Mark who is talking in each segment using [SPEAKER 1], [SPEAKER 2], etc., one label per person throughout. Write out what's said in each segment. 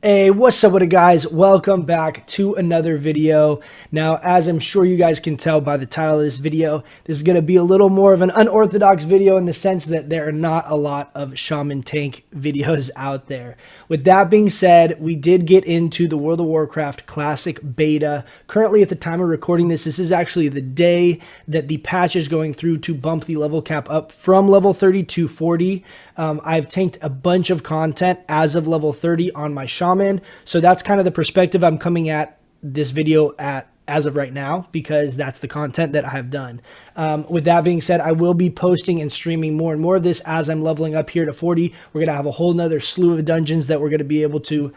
[SPEAKER 1] Hey, what's up with it, guys? Welcome back to another video. Now, as I'm sure you guys can tell by the title of this video, this is going to be a little more of an unorthodox video in the sense that there are not a lot of Shaman Tank videos out there. With that being said, we did get into the World of Warcraft Classic Beta. Currently, at the time of recording this is actually the day that the patch is going through to bump the level cap up from level 30 to 40. I've tanked a bunch of content as of level 30 on my Shaman, so that's kind of the perspective I'm coming at this video at as of right now, because that's the content that I have done. With that being said, I will be posting and streaming more and more of this as I'm leveling up here to 40. We're going to have a whole nother slew of dungeons that we're going to be able to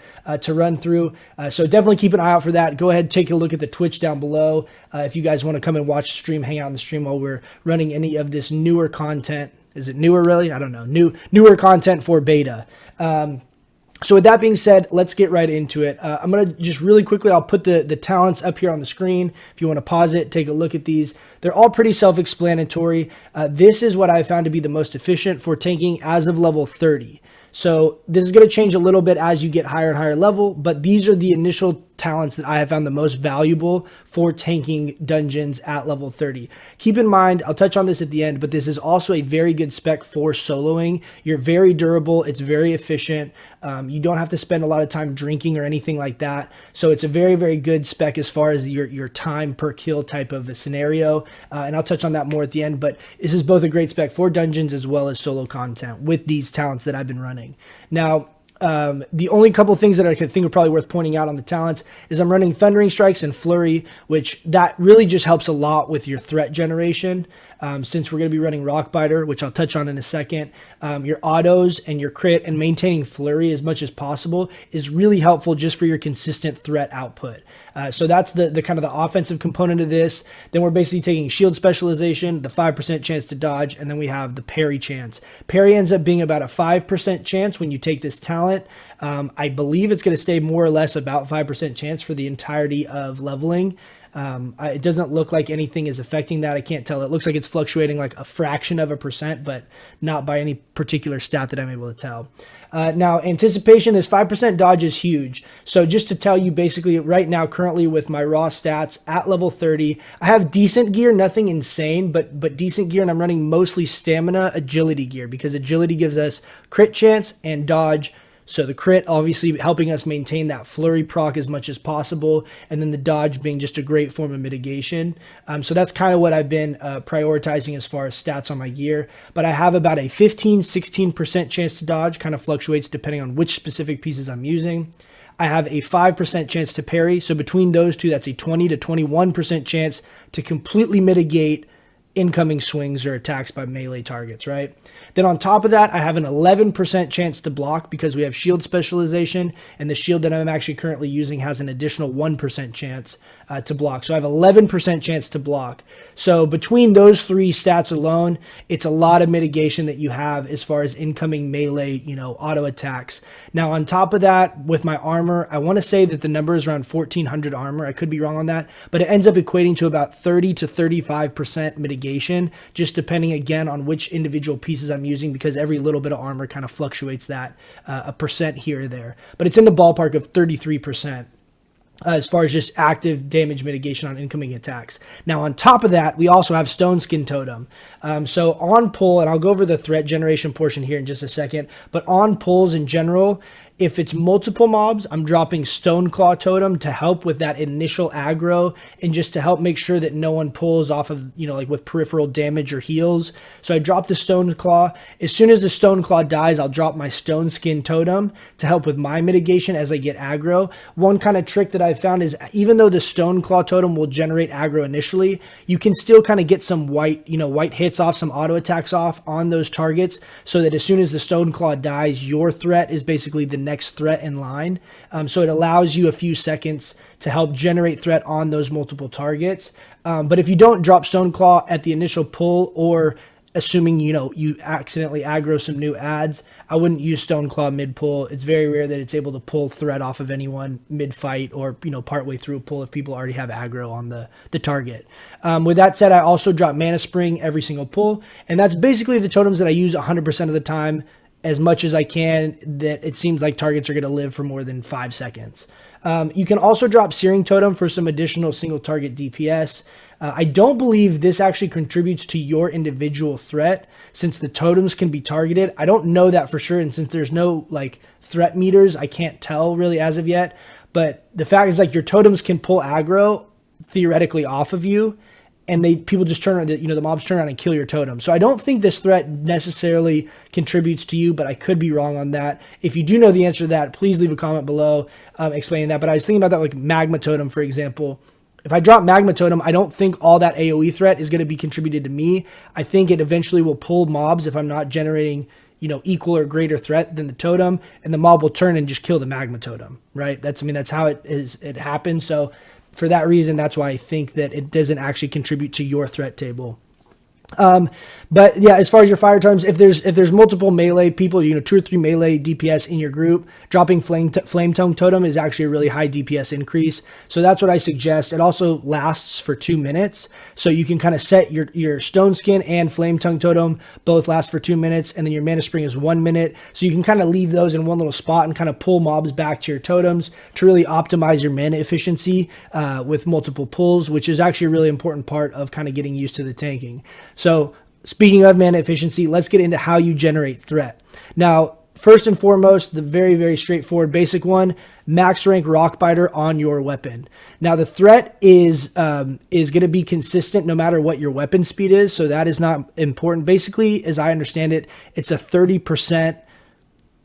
[SPEAKER 1] run through. So definitely keep an eye out for that. Go ahead, take a look at the Twitch down below. If you guys want to come and watch the stream, hang out in the stream while we're running any of this newer content. Is it newer, really? I don't know. Newer content for beta. So with that being said, let's get right into it. I'm going to just really quickly, I'll put the talents up here on the screen. If you want to pause it, take a look at these. They're all pretty self-explanatory. This is what I found to be the most efficient for tanking as of level 30. So this is going to change a little bit as you get higher and higher level, but these are the initial talents that I have found the most valuable for tanking dungeons at level 30. Keep in mind, I'll touch on this at the end, but this is also a very good spec for soloing. You're very durable. It's very efficient. You don't have to spend a lot of time drinking or anything like that. So it's a very, very good spec as far as your time per kill type of a scenario. And I'll touch on that more at the end, but this is both a great spec for dungeons as well as solo content with these talents that I've been running. Now, the only couple things that I could think are probably worth pointing out on the talents is I'm running Thundering Strikes and Flurry, which that really just helps a lot with your threat generation. Since we're going to be running Rockbiter, which I'll touch on in a second, your autos and your crit and maintaining Flurry as much as possible is really helpful just for your consistent threat output. So that's the kind of the offensive component of this. Then we're basically taking shield specialization, the 5% chance to dodge, and then we have the parry chance. Parry ends up being about a 5% chance when you take this talent. I believe it's going to stay more or less about 5% chance for the entirety of leveling. It doesn't look like anything is affecting that. I can't tell. It looks like it's fluctuating like a fraction of a percent, but not by any particular stat that I'm able to tell. Now, anticipation, this 5% dodge is huge. So just to tell you, basically right now, currently with my raw stats at level 30, I have decent gear, nothing insane, but decent gear, and I'm running mostly stamina agility gear because agility gives us crit chance and dodge. So the crit obviously helping us maintain that flurry proc as much as possible, and then the dodge being just a great form of mitigation. So that's kind of what I've been prioritizing as far as stats on my gear. But I have about a 15-16% chance to dodge, kind of fluctuates depending on which specific pieces I'm using. I have a 5% chance to parry. So between those two, that's a 20 to 21% chance to completely mitigate incoming swings or attacks by melee targets, right? Then on top of that, I have an 11% chance to block because we have shield specialization, and the shield that I'm actually currently using has an additional 1% chance to block. So I have 11% chance to block. So between those three stats alone, it's a lot of mitigation that you have as far as incoming melee, auto attacks. Now on top of that, with my armor, I want to say that the number is around 1400 armor. I could be wrong on that, but it ends up equating to about 30 to 35% mitigation, just depending again on which individual pieces I'm using, because every little bit of armor kind of fluctuates that a percent here or there. But it's in the ballpark of 33%. As far as just active damage mitigation on incoming attacks. Now, on top of that, we also have Stoneskin Totem. So on pull, and I'll go over the threat generation portion here in just a second, but on pulls in general, if it's multiple mobs, I'm dropping Stoneclaw Totem to help with that initial aggro and just to help make sure that no one pulls off of, like with peripheral damage or heals. So I drop the Stoneclaw. As soon as the Stoneclaw dies, I'll drop my Stoneskin Totem to help with my mitigation as I get aggro. One kind of trick that I've found is even though the Stoneclaw Totem will generate aggro initially, you can still kind of get some white hits off, some auto attacks off on those targets, so that as soon as the Stoneclaw dies, your threat is basically the next threat in line. So it allows you a few seconds to help generate threat on those multiple targets. But if you don't drop Stoneclaw at the initial pull, or assuming you accidentally aggro some new adds, I wouldn't use Stoneclaw mid pull. It's very rare that it's able to pull threat off of anyone mid fight or partway through a pull if people already have aggro on the target. With that said, I also drop Mana Spring every single pull, and that's basically the totems that I use 100% of the time as much as I can that it seems like targets are going to live for more than 5 seconds. You can also drop Searing Totem for some additional single target DPS. I don't believe this actually contributes to your individual threat since the totems can be targeted. I don't know that for sure, and since there's no like threat meters, I can't tell really as of yet. But the fact is like your totems can pull aggro theoretically off of you, and people just turn around, the mobs turn around and kill your totem. So I don't think this threat necessarily contributes to you, but I could be wrong on that. If you do know the answer to that, please leave a comment below explaining that. But I was thinking about that, like Magma Totem, for example. If I drop Magma Totem, I don't think all that AoE threat is going to be contributed to me. I think it eventually will pull mobs if I'm not generating, equal or greater threat than the totem, and the mob will turn and just kill the Magma Totem, right? That's how it happens. So for that reason, that's why I think that it doesn't actually contribute to your threat table. But yeah, as far as your fire totems, if there's multiple melee people, 2 or 3 melee DPS in your group, dropping Flame Tongue Totem is actually a really high DPS increase. So that's what I suggest. It also lasts for 2 minutes. So you can kind of set your Stone Skin and Flame Tongue Totem both last for 2 minutes, and then your Mana Spring is 1 minute. So you can kind of leave those in one little spot and kind of pull mobs back to your totems to really optimize your mana efficiency with multiple pulls, which is actually a really important part of kind of getting used to the tanking. So speaking of mana efficiency, let's get into how you generate threat. Now, first and foremost, the very, very straightforward basic one, max rank Rockbiter on your weapon. Now, the threat is going to be consistent no matter what your weapon speed is, so that is not important. Basically, as I understand it, it's a 30%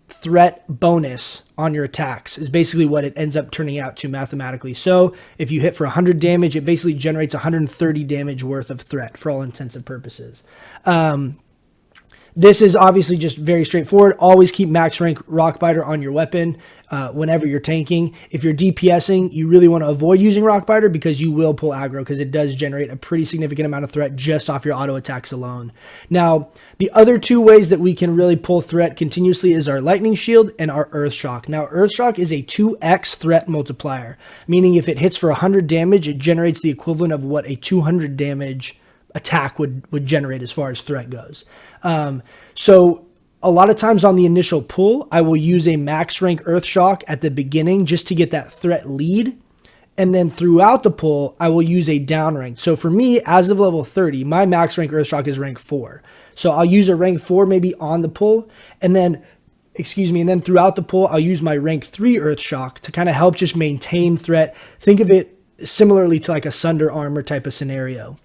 [SPEAKER 1] threat bonus on your attacks is basically what it ends up turning out to mathematically. So if you hit for 100 damage, it basically generates 130 damage worth of threat for all intents and purposes. This is obviously just very straightforward. Always keep max rank Rockbiter on your weapon whenever you're tanking. If you're DPSing, you really want to avoid using Rockbiter because you will pull aggro because it does generate a pretty significant amount of threat just off your auto attacks alone. Now, the other 2 ways that we can really pull threat continuously is our Lightning Shield and our Earth Shock. Now, Earth Shock is a 2x threat multiplier, meaning if it hits for 100 damage, it generates the equivalent of what a 200 damage attack would generate as far as threat goes. So a lot of times on the initial pull, I will use a max rank Earth Shock at the beginning just to get that threat lead. And then throughout the pull, I will use a down rank. So for me, as of level 30, my max rank Earth Shock is rank 4. So I'll use a rank 4 maybe on the pull. And then throughout the pull, I'll use my rank 3 Earth Shock to kind of help just maintain threat. Think of it similarly to like a Sunder Armor type of scenario.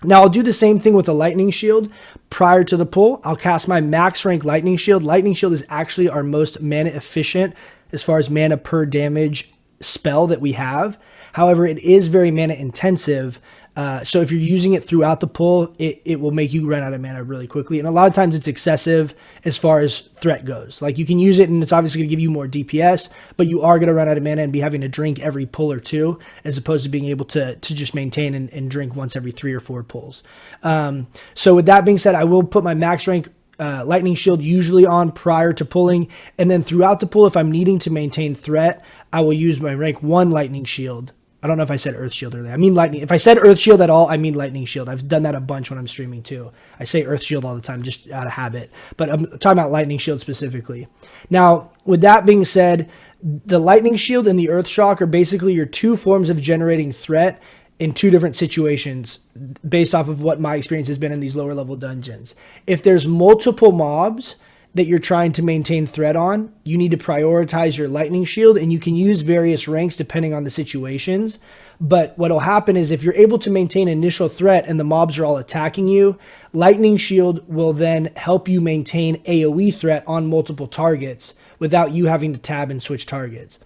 [SPEAKER 1] Now, I'll do the same thing with the Lightning Shield. Prior to the pull, I'll cast my max rank Lightning Shield. Lightning Shield is actually our most mana efficient as far as mana per damage spell that we have. However, it is very mana intensive. So if you're using it throughout the pull, it will make you run out of mana really quickly. And a lot of times it's excessive as far as threat goes. Like you can use it and it's obviously going to give you more DPS, but you are going to run out of mana and be having to drink every pull or 2, as opposed to being able to just maintain and drink once every 3 or 4 pulls. So with that being said, I will put my max rank Lightning Shield usually on prior to pulling. And then throughout the pull, if I'm needing to maintain threat, I will use my rank 1 Lightning Shield. I don't know if I said Earth Shield earlier. I mean Lightning. If I said Earth Shield at all, I mean Lightning Shield. I've done that a bunch when I'm streaming too. I say Earth Shield all the time just out of habit. But I'm talking about Lightning Shield specifically. Now, with that being said, the Lightning Shield and the Earth Shock are basically your 2 forms of generating threat in 2 different situations based off of what my experience has been in these lower level dungeons. If there's multiple mobs that you're trying to maintain threat on, you need to prioritize your Lightning Shield, and you can use various ranks depending on the situations. But what'll happen is if you're able to maintain initial threat and the mobs are all attacking you, Lightning Shield will then help you maintain AoE threat on multiple targets without you having to tab and switch targets.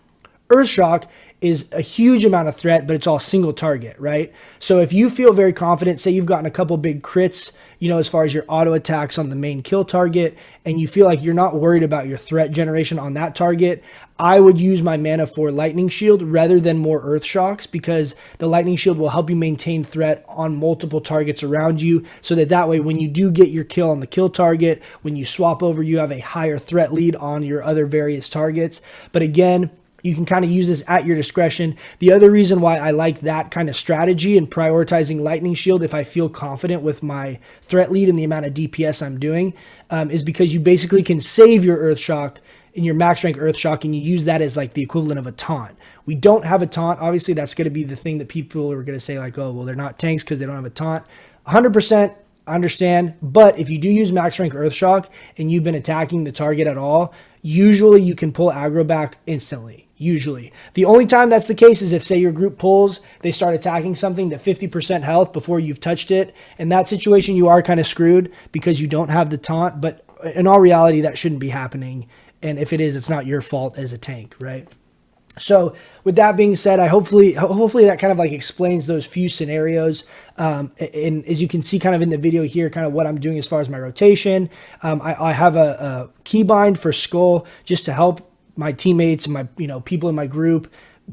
[SPEAKER 1] Earth Shock is a huge amount of threat, but it's all single target, right? So if you feel very confident, say you've gotten a couple big crits, as far as your auto attacks on the main kill target, and you feel like you're not worried about your threat generation on that target, I would use my mana for Lightning Shield rather than more Earth Shocks, because the Lightning Shield will help you maintain threat on multiple targets around you, so that way when you do get your kill on the kill target, when you swap over, you have a higher threat lead on your other various targets. But again, You can kind of use this at your discretion. The other reason why I like that kind of strategy and prioritizing Lightning Shield if I feel confident with my threat lead and the amount of DPS I'm doing is because you basically can save your Earth Shock in your max rank Earth Shock, and you use that as like the equivalent of a taunt. We don't have a taunt. Obviously, that's going to be the thing that people are going to say like, oh, well, they're not tanks because they don't have a taunt. 100%. I understand, but if you do use max rank Earth Shock and you've been attacking the target at all, usually you can pull aggro back instantly. Usually. The only time that's the case is if, say, your group pulls, they start attacking something to 50% health before you've touched it. In that situation, you are kind of screwed because you don't have the taunt, but in all reality, that shouldn't be happening. And if it is, it's not your fault as a tank, right? So with that being said, hopefully that kind of like explains those few scenarios. And as you can see kind of in the video here, kind of what I'm doing as far as my rotation. I have a keybind for Skull just to help my teammates and my people in my group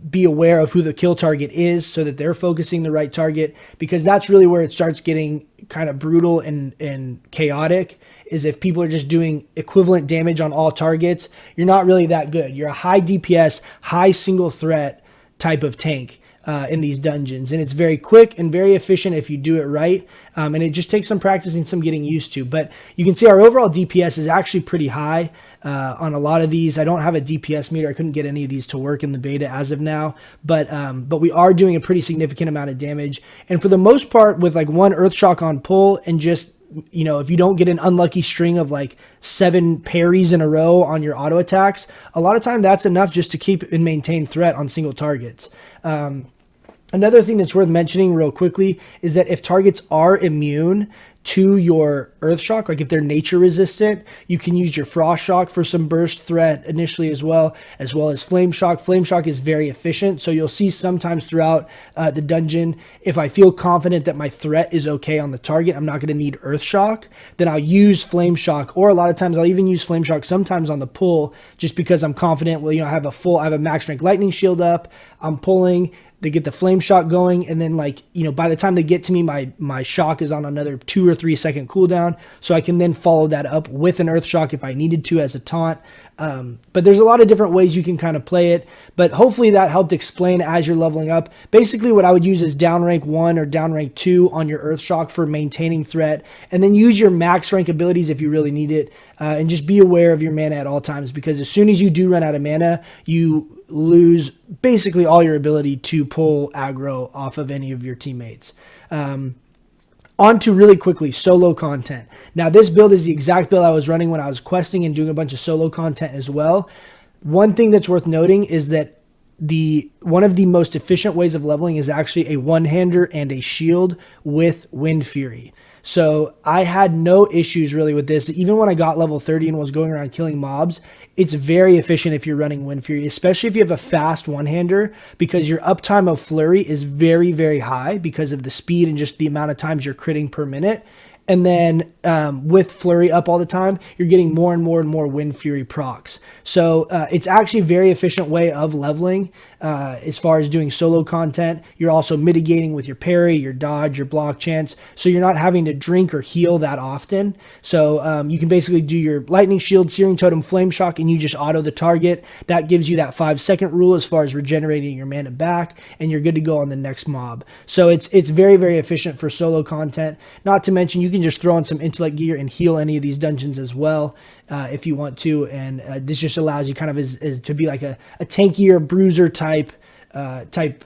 [SPEAKER 1] be aware of who the kill target is so that they're focusing the right target, because that's really where it starts getting kind of brutal and chaotic. Is if people are just doing equivalent damage on all targets, you're not really that good. You're a high DPS, high single threat type of tank in these dungeons. And it's very quick and very efficient if you do it right. And it just takes some practice and some getting used to. But you can see our overall DPS is actually pretty high on a lot of these. I don't have a DPS meter. I couldn't get any of these to work in the beta as of now. But we are doing a pretty significant amount of damage. And for the most part, with like one Earth Shock on pull and just if you don't get an unlucky string of like 7 parries in a row on your auto attacks, a lot of time that's enough just to keep and maintain threat on single targets. Another thing that's worth mentioning real quickly is that if targets are immune to your Earth Shock, like if they're nature resistant, you can use your Frost Shock for some burst threat initially as well as Flame Shock. Flame Shock is very efficient, so you'll see sometimes throughout the dungeon, if I feel confident that my threat is okay on the target, I'm not going to need Earth Shock, then I'll use Flame Shock, or a lot of times I'll even use Flame Shock sometimes on the pull, just because I'm confident, well, I have a max rank Lightning Shield up, I'm pulling, they get the Flame Shock going, and then by the time they get to me, my shock is on another 2 or 3 second cooldown, so I can then follow that up with an Earth Shock if I needed to as a taunt. But there's a lot of different ways you can kind of play it, but hopefully that helped explain as you're leveling up. Basically what I would use is down rank 1 or down rank 2 on your Earth Shock for maintaining threat, and then use your max rank abilities if you really need it, and just be aware of your mana at all times, because as soon as you do run out of mana, you lose basically all your ability to pull aggro off of any of your teammates. On to really quickly solo content. Now this build is the exact build I was running when I was questing and doing a bunch of solo content as well. One thing that's worth noting is that one of the most efficient ways of leveling is actually a one-hander and a shield with Wind Fury. So I had no issues really with this. Even when I got level 30 and was going around killing mobs, it's very efficient if you're running Wind Fury, especially if you have a fast one-hander, because your uptime of Flurry is very, very high because of the speed and just the amount of times you're critting per minute. And then with Flurry up all the time, you're getting more and more and more Wind Fury procs. So it's actually a very efficient way of leveling as far as doing solo content. You're also mitigating with your parry, your dodge, your block chance. So you're not having to drink or heal that often. So you can basically do your Lightning Shield, Searing Totem, Flame Shock, and you just auto the target. That gives you that 5-second rule as far as regenerating your mana back, and you're good to go on the next mob. So it's very, very efficient for solo content. Not to mention, you can just throw on some intellect gear and heal any of these dungeons as well if you want to, and this just allows you kind of as to be like a tankier bruiser type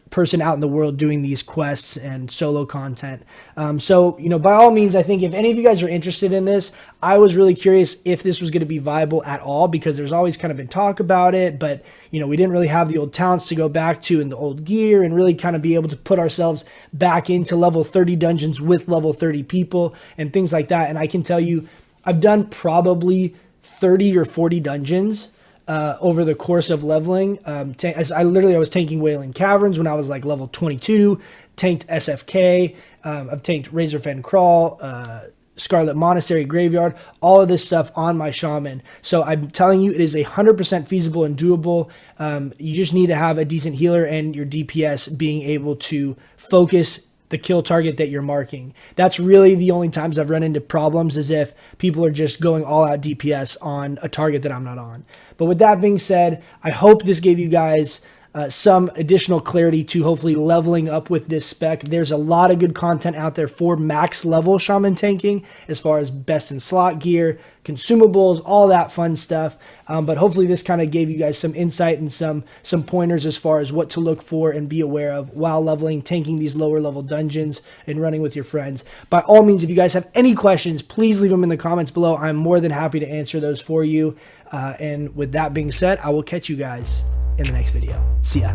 [SPEAKER 1] person out in the world doing these quests and solo content. So by all means, I think if any of you guys are interested in this, I was really curious if this was going to be viable at all, because there's always kind of been talk about it, but we didn't really have the old talents to go back to in the old gear and really kind of be able to put ourselves back into level 30 dungeons with level 30 people and things like that. And I can tell you, I've done probably 30 or 40 dungeons over the course of leveling. I was tanking Wailing Caverns when I was like level 22, tanked SFK, I've tanked Razorfen Crawl, Scarlet Monastery Graveyard, all of this stuff on my Shaman. So I'm telling you, it is 100% feasible and doable. You just need to have a decent healer and your DPS being able to focus the kill target that you're marking. That's really the only times I've run into problems, is if people are just going all out DPS on a target that I'm not on. But with that being said, I hope this gave you guys some additional clarity to hopefully leveling up with this spec. There's a lot of good content out there for max level shaman tanking, as far as best in slot gear, consumables, all that fun stuff. But hopefully this kind of gave you guys some insight and some pointers as far as what to look for and be aware of while leveling, tanking these lower level dungeons and running with your friends. By all means, if you guys have any questions, please leave them in the comments below. I'm more than happy to answer those for you. And with that being said, I will catch you guys in the next video. See ya.